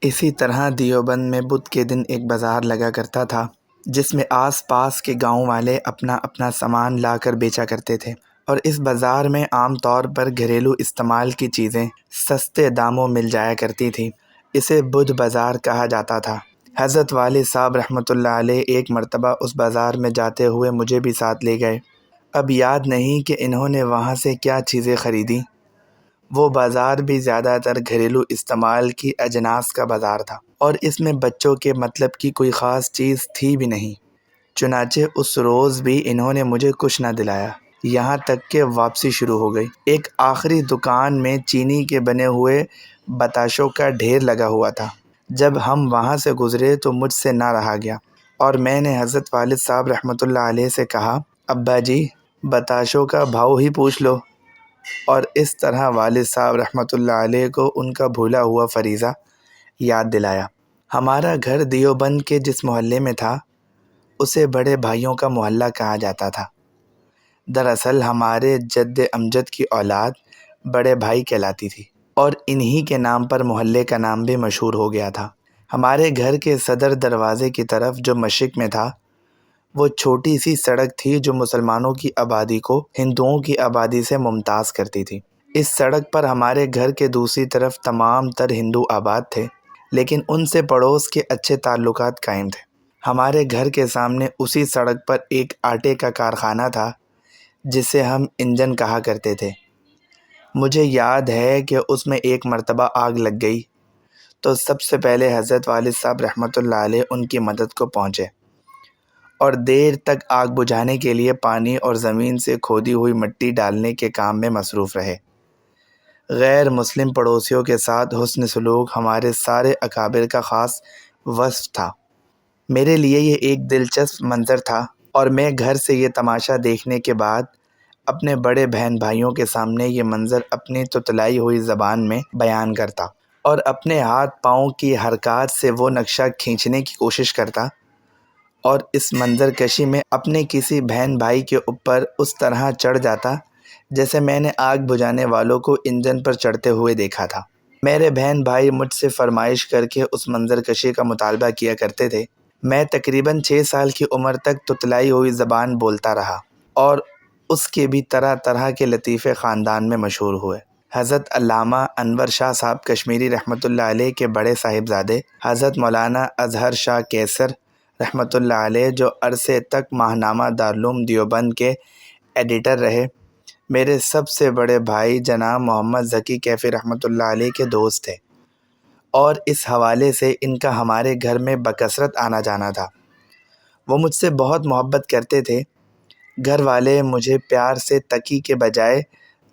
اسی طرح دیوبند میں بدھ کے دن ایک بازار لگا کرتا تھا جس میں آس پاس کے گاؤں والے اپنا اپنا سامان لا کر بیچا کرتے تھے، اور اس بازار میں عام طور پر گھریلو استعمال کی چیزیں سستے داموں مل جایا کرتی تھیں۔ اسے بدھ بازار کہا جاتا تھا۔ حضرت والد صاحب رحمۃ اللہ علیہ ایک مرتبہ اس بازار میں جاتے ہوئے مجھے بھی ساتھ لے گئے۔ اب یاد نہیں کہ انہوں نے وہاں سے کیا چیزیں خریدیں۔ وہ بازار بھی زیادہ تر گھریلو استعمال کی اجناس کا بازار تھا، اور اس میں بچوں کے مطلب کی کوئی خاص چیز تھی بھی نہیں۔ چنانچہ اس روز بھی انہوں نے مجھے کچھ نہ دلایا، یہاں تک کہ واپسی شروع ہو گئی۔ ایک آخری دکان میں چینی کے بنے ہوئے بتاشوں کا ڈھیر لگا ہوا تھا۔ جب ہم وہاں سے گزرے تو مجھ سے نہ رہا گیا، اور میں نے حضرت والد صاحب رحمۃ اللہ علیہ سے کہا، ابا جی بتاشوں کا بھاؤ ہی پوچھ لو۔ اور اس طرح والد صاحب رحمۃ اللہ علیہ کو ان کا بھولا ہوا فریضہ یاد دلایا۔ ہمارا گھر دیوبند کے جس محلے میں تھا اسے بڑے بھائیوں کا محلہ کہا جاتا تھا۔ دراصل ہمارے جد امجد کی اولاد بڑے بھائی کہلاتی تھی، اور انہی کے نام پر محلے کا نام بھی مشہور ہو گیا تھا۔ ہمارے گھر کے صدر دروازے کی طرف جو مشرق میں تھا، وہ چھوٹی سی سڑک تھی جو مسلمانوں کی آبادی کو ہندوؤں کی آبادی سے ممتاز کرتی تھی۔ اس سڑک پر ہمارے گھر کے دوسری طرف تمام تر ہندو آباد تھے، لیکن ان سے پڑوس کے اچھے تعلقات قائم تھے۔ ہمارے گھر کے سامنے اسی سڑک پر ایک آٹے کا کارخانہ تھا جسے ہم انجن کہا کرتے تھے۔ مجھے یاد ہے کہ اس میں ایک مرتبہ آگ لگ گئی تو سب سے پہلے حضرت والد صاحب رحمۃ اللہ علیہ ان کی مدد کو پہنچے، اور دیر تک آگ بجھانے کے لیے پانی اور زمین سے کھودی ہوئی مٹی ڈالنے کے کام میں مصروف رہے۔ غیر مسلم پڑوسیوں کے ساتھ حسن سلوک ہمارے سارے اکابر کا خاص وصف تھا۔ میرے لیے یہ ایک دلچسپ منظر تھا، اور میں گھر سے یہ تماشا دیکھنے کے بعد اپنے بڑے بہن بھائیوں کے سامنے یہ منظر اپنی تتلائی ہوئی زبان میں بیان کرتا، اور اپنے ہاتھ پاؤں کی حرکات سے وہ نقشہ کھینچنے کی کوشش کرتا، اور اس منظر کشی میں اپنے کسی بہن بھائی کے اوپر اس طرح چڑھ جاتا جیسے میں نے آگ بجھانے والوں کو انجن پر چڑھتے ہوئے دیکھا تھا۔ میرے بہن بھائی مجھ سے فرمائش کر کے اس منظر کشی کا مطالبہ کیا کرتے تھے۔ میں تقریباً 6 سال کی عمر تک تتلائی ہوئی زبان بولتا رہا، اور اس کے بھی طرح طرح کے لطیفے خاندان میں مشہور ہوئے۔ حضرت علامہ انور شاہ صاحب کشمیری رحمۃ اللہ علیہ کے بڑے صاحبزادے حضرت مولانا اظہر شاہ کیسر رحمۃ اللہ علیہ، جو عرصے تک ماہنامہ دارالعلوم دیوبند کے ایڈیٹر رہے، میرے سب سے بڑے بھائی جناب محمد ذکی کیفی رحمۃ اللہ علیہ کے دوست تھے، اور اس حوالے سے ان کا ہمارے گھر میں بکثرت آنا جانا تھا۔ وہ مجھ سے بہت محبت کرتے تھے۔ گھر والے مجھے پیار سے تقی کے بجائے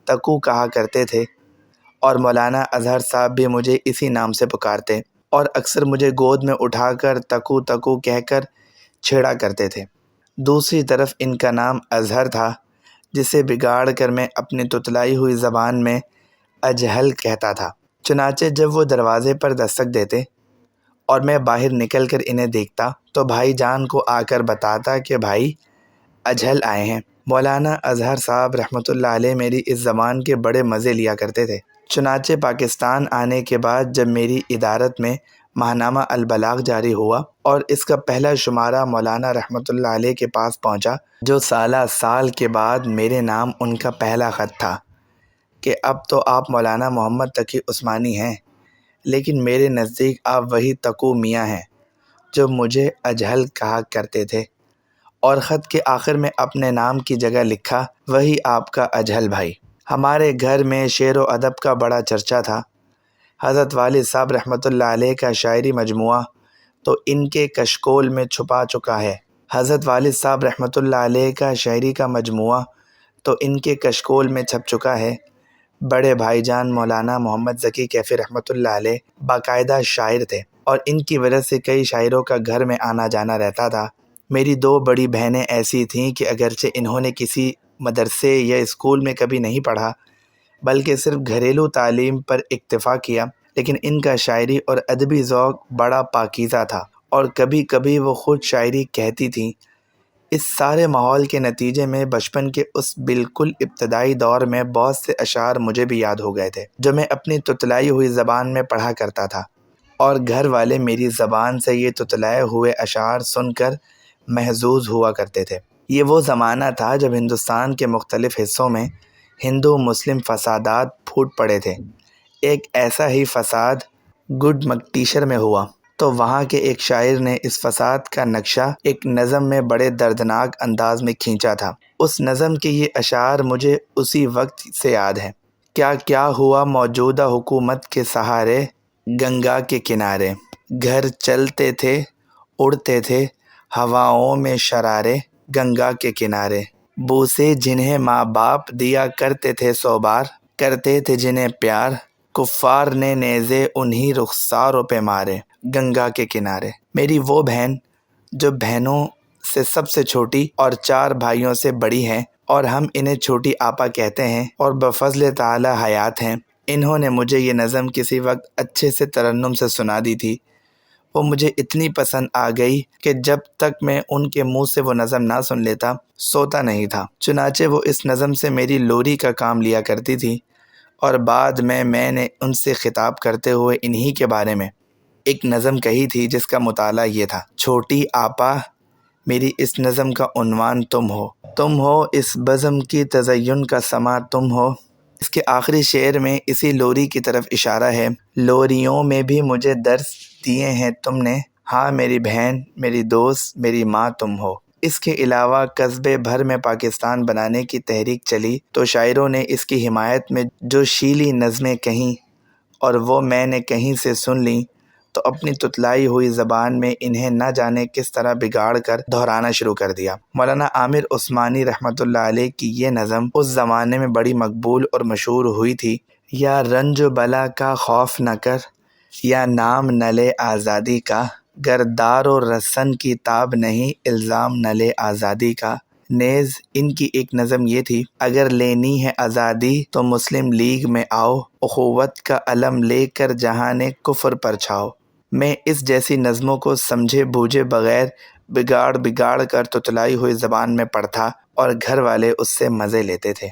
تقو کہا کرتے تھے، اور مولانا اظہر صاحب بھی مجھے اسی نام سے پکارتے، اور اکثر مجھے گود میں اٹھا کر تقو تقو کہہ کر چھیڑا کرتے تھے۔ دوسری طرف ان کا نام اظہر تھا، جسے بگاڑ کر میں اپنی تتلائی ہوئی زبان میں اجہل کہتا تھا۔ چنانچہ جب وہ دروازے پر دستک دیتے اور میں باہر نکل کر انہیں دیکھتا تو بھائی جان کو آ کر بتاتا کہ بھائی اجہل آئے ہیں۔ مولانا اظہر صاحب رحمۃ اللہ علیہ میری اس زبان کے بڑے مزے لیا کرتے تھے۔ چنانچہ پاکستان آنے کے بعد جب میری ادارت میں ماہنامہ البلاغ جاری ہوا اور اس کا پہلا شمارہ مولانا رحمۃ اللہ علیہ کے پاس پہنچا، جو سالہ سال کے بعد میرے نام ان کا پہلا خط تھا کہ اب تو آپ مولانا محمد تقی عثمانی ہیں، لیکن میرے نزدیک آپ وہی تقو میاں ہیں جو مجھے اجہل کہا کرتے تھے، اور خط کے آخر میں اپنے نام کی جگہ لکھا، وہی آپ کا اجہل بھائی۔ ہمارے گھر میں شعر و ادب کا بڑا چرچا تھا۔ حضرت والد صاحب رحمۃ اللہ علیہ کا شاعری مجموعہ تو ان کے کشکول میں چھپا چکا ہے۔ حضرت والد صاحب رحمۃ اللہ علیہ کا شاعری کا مجموعہ تو ان کے کشکول میں چھپ چکا ہے۔ بڑے بھائی جان مولانا محمد ذکی کیفی رحمۃ اللہ علیہ باقاعدہ شاعر تھے، اور ان کی وجہ سے کئی شاعروں کا گھر میں آنا جانا رہتا تھا۔ میری 2 بڑی بہنیں ایسی تھیں کہ اگرچہ انہوں نے کسی مدرسے یا اسکول میں کبھی نہیں پڑھا، بلکہ صرف گھریلو تعلیم پر اکتفا کیا، لیکن ان کا شاعری اور ادبی ذوق بڑا پاکیزہ تھا، اور کبھی کبھی وہ خود شاعری کہتی تھیں۔ اس سارے ماحول کے نتیجے میں بچپن کے اس بالکل ابتدائی دور میں بہت سے اشعار مجھے بھی یاد ہو گئے تھے جو میں اپنی تتلائی ہوئی زبان میں پڑھا کرتا تھا۔ اور گھر والے میری زبان سے یہ تتلائے ہوئے اشعار سن کر محظوظ ہوا کرتے تھے۔ یہ وہ زمانہ تھا جب ہندوستان کے مختلف حصوں میں ہندو مسلم فسادات پھوٹ پڑے تھے۔ ایک ایسا ہی فساد گڈ مکٹیشر میں ہوا تو وہاں کے ایک شاعر نے اس فساد کا نقشہ ایک نظم میں بڑے دردناک انداز میں کھینچا تھا۔ اس نظم کے یہ اشعار مجھے اسی وقت سے یاد ہیں۔ کیا کیا ہوا موجودہ حکومت کے سہارے، گنگا کے کنارے گھر چلتے تھے اڑتے تھے ہواؤں میں شرارے، گنگا کے کنارے بوسے جنہیں ماں باپ دیا کرتے تھے 100 بار، کرتے تھے جنہیں پیار کفار نے نیزے انہی رخساروں پہ مارے، گنگا کے کنارے۔ میری وہ بہن جو بہنوں سے سب سے چھوٹی اور 4 بھائیوں سے بڑی ہیں اور ہم انہیں چھوٹی آپا کہتے ہیں اور بفضل تعالی حیات ہیں، انہوں نے مجھے یہ نظم کسی وقت اچھے سے ترنم سے سنا دی تھی۔ وہ مجھے اتنی پسند آ گئی کہ جب تک میں ان کے منہ سے وہ نظم نہ سن لیتا سوتا نہیں تھا۔ چنانچہ وہ اس نظم سے میری لوری کا کام لیا کرتی تھی اور بعد میں نے ان سے خطاب کرتے ہوئے انہی کے بارے میں ایک نظم کہی تھی جس کا مطالعہ یہ تھا: چھوٹی آپا میری اس نظم کا عنوان تم ہو اس بزم کی تزین کا سما تم ہو۔ اس کے آخری شعر میں اسی لوری کی طرف اشارہ ہے: لوریوں میں بھی مجھے درس دیے ہیں تم نے، ہاں میری بہن میری دوست میری ماں تم ہو۔ اس کے علاوہ قصبے بھر میں پاکستان بنانے کی تحریک چلی تو شاعروں نے اس کی حمایت میں جو شیلی نظمیں کہیں اور وہ میں نے کہیں سے سن لیں تو اپنی تتلائی ہوئی زبان میں انہیں نہ جانے کس طرح بگاڑ کر دہرانا شروع کر دیا۔ مولانا عامر عثمانی رحمۃ اللہ علیہ کی یہ نظم اس زمانے میں بڑی مقبول اور مشہور ہوئی تھی: یا رنج و بلا کا خوف نہ کر، یا نام نہ لے آزادی کا، گر دار و رسن کی تاب نہیں الزام نہ لے آزادی کا۔ نیز ان کی ایک نظم یہ تھی: اگر لینی ہے آزادی تو مسلم لیگ میں آؤ، اخوت کا علم لے کر جہان کفر پر چھاؤ۔ میں اس جیسی نظموں کو سمجھے بوجھے بغیر بگاڑ کر تتلائی ہوئی زبان میں پڑھتا اور گھر والے اس سے مزے لیتے تھے۔